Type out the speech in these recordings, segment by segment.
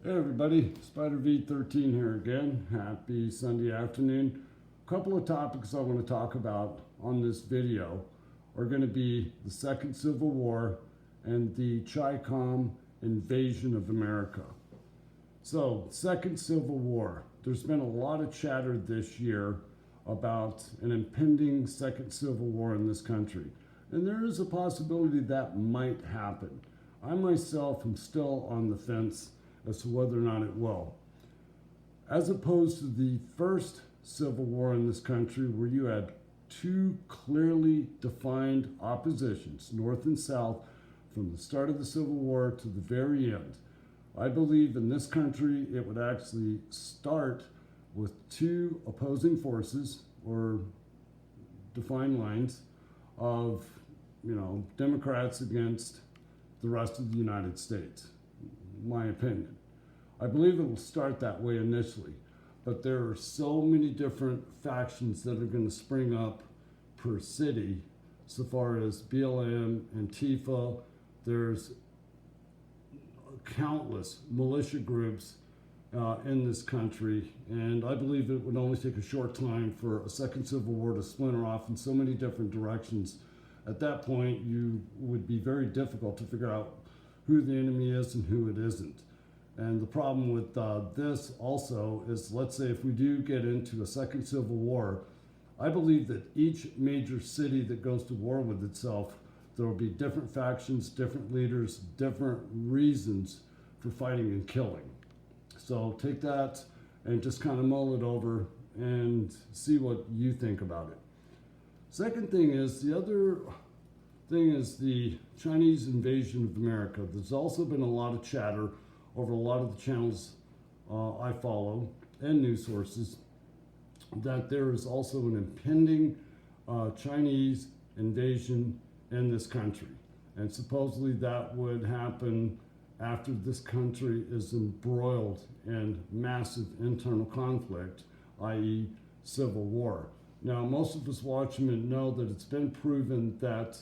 Hey everybody, Spider V13 here again. Happy Sunday afternoon. A couple of topics I want to talk about on this video are going to be the Second Civil War and the Chicom invasion of America. So, Second Civil War. There's been a lot of chatter this year about an impending Second Civil War in this country. And there is a possibility that might happen. I myself am still on the fence as to whether or not it will. As opposed to the first Civil War in this country, where you had two clearly defined oppositions, North and South, from the start of the Civil War to the very end. I believe in this country it would actually start with two opposing forces or defined lines of, Democrats against the rest of the United States. My opinion. I believe it will start that way initially, but there are so many different factions that are going to spring up per city, so far as BLM, Antifa. There's countless militia groups in this country, and I believe it would only take a short time for a second civil war to splinter off in so many different directions. At that point, you would be very difficult to figure out who the enemy is and who it isn't. And the problem with this also is, let's say if we do get into a second civil war, I believe that each major city that goes to war with itself, there will be different factions, different leaders, different reasons for fighting and killing. So take that and just kind of mull it over and see what you think about it. Second thing is, the other thing is the Chinese invasion of America. There's also been a lot of chatter over a lot of the channels I follow and news sources that there is also an impending Chinese invasion in this country. And supposedly that would happen after this country is embroiled in massive internal conflict, i.e. civil war. Now, most of us watchmen know that it's been proven that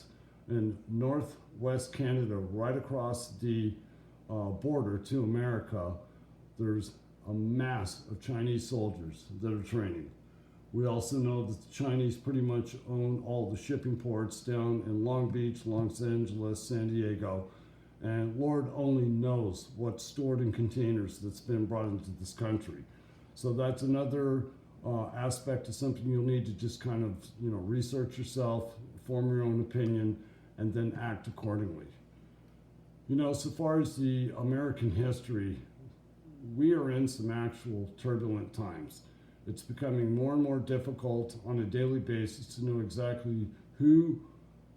in northwest Canada, right across the border to America, there's a mass of Chinese soldiers that are training. We also know that the Chinese pretty much own all the shipping ports down in Long Beach, Los Angeles, San Diego, and Lord only knows what's stored in containers that's been brought into this country. So that's another aspect of something you'll need to just kind of research yourself, form your own opinion, and then act accordingly. So far as the American history, we are in some actual turbulent times. It's becoming more and more difficult on a daily basis to know exactly who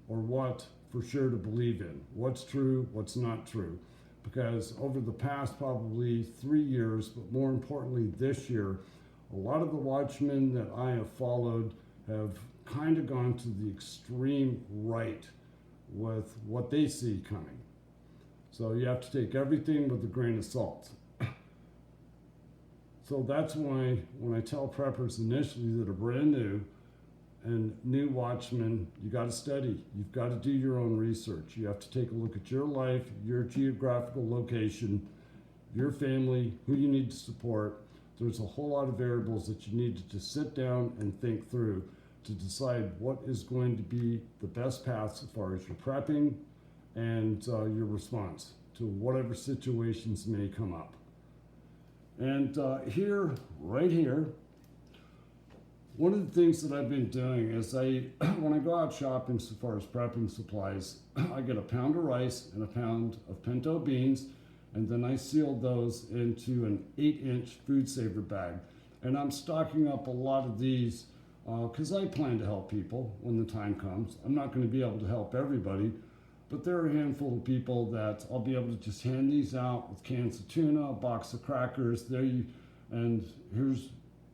or what for sure to believe in, what's true, what's not true. Because over the past probably 3 years, but more importantly this year, a lot of the watchmen that I have followed have kind of gone to the extreme right with what they see coming. So you have to take everything with a grain of salt. So that's why when I tell preppers initially that are brand new and new watchmen, you got to study. You've got to do your own research. You have to take a look at your life, your geographical location, your family, who you need to support. There's a whole lot of variables that you need to just sit down and think through to decide what is going to be the best path as far as your prepping and your response to whatever situations may come up. And right here, one of the things that I've been doing is when I go out shopping so far as prepping supplies, I get a pound of rice and a pound of pinto beans, and then I seal those into an 8-inch food saver bag. And I'm stocking up a lot of these because I plan to help people when the time comes. I'm not going to be able to help everybody, but there are a handful of people that I'll be able to just hand these out with cans of tuna, a box of crackers, and here's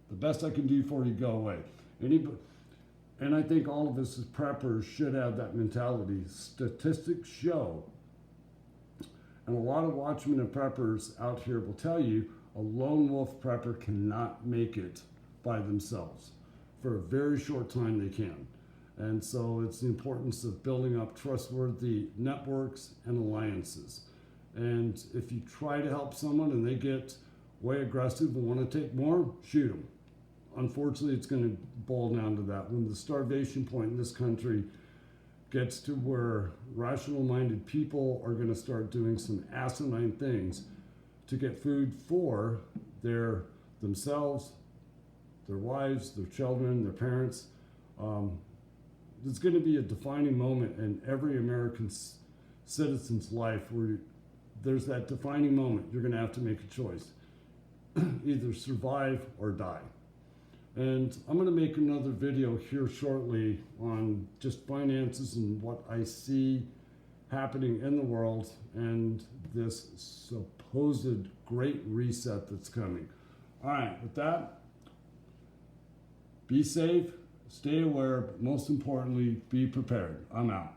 the best I can do for you, go away. And I think all of us as preppers should have that mentality. Statistics show, and a lot of watchmen and preppers out here will tell you, a lone wolf prepper cannot make it by themselves. For a very short time they can. And so it's the importance of building up trustworthy networks and alliances. And if you try to help someone and they get way aggressive and want to take more, shoot them. Unfortunately, it's going to boil down to that. When the starvation point in this country gets to where rational-minded people are going to start doing some asinine things to get food for themselves, their wives, their children, their parents, there's going to be a defining moment in every American citizen's life where there's that defining moment. You're going to have to make a choice. Either survive or die. And I'm going to make another video here shortly on just finances and what I see happening in the world and this supposed great reset that's coming. All right, with that, be safe, stay aware, but most importantly, be prepared. I'm out.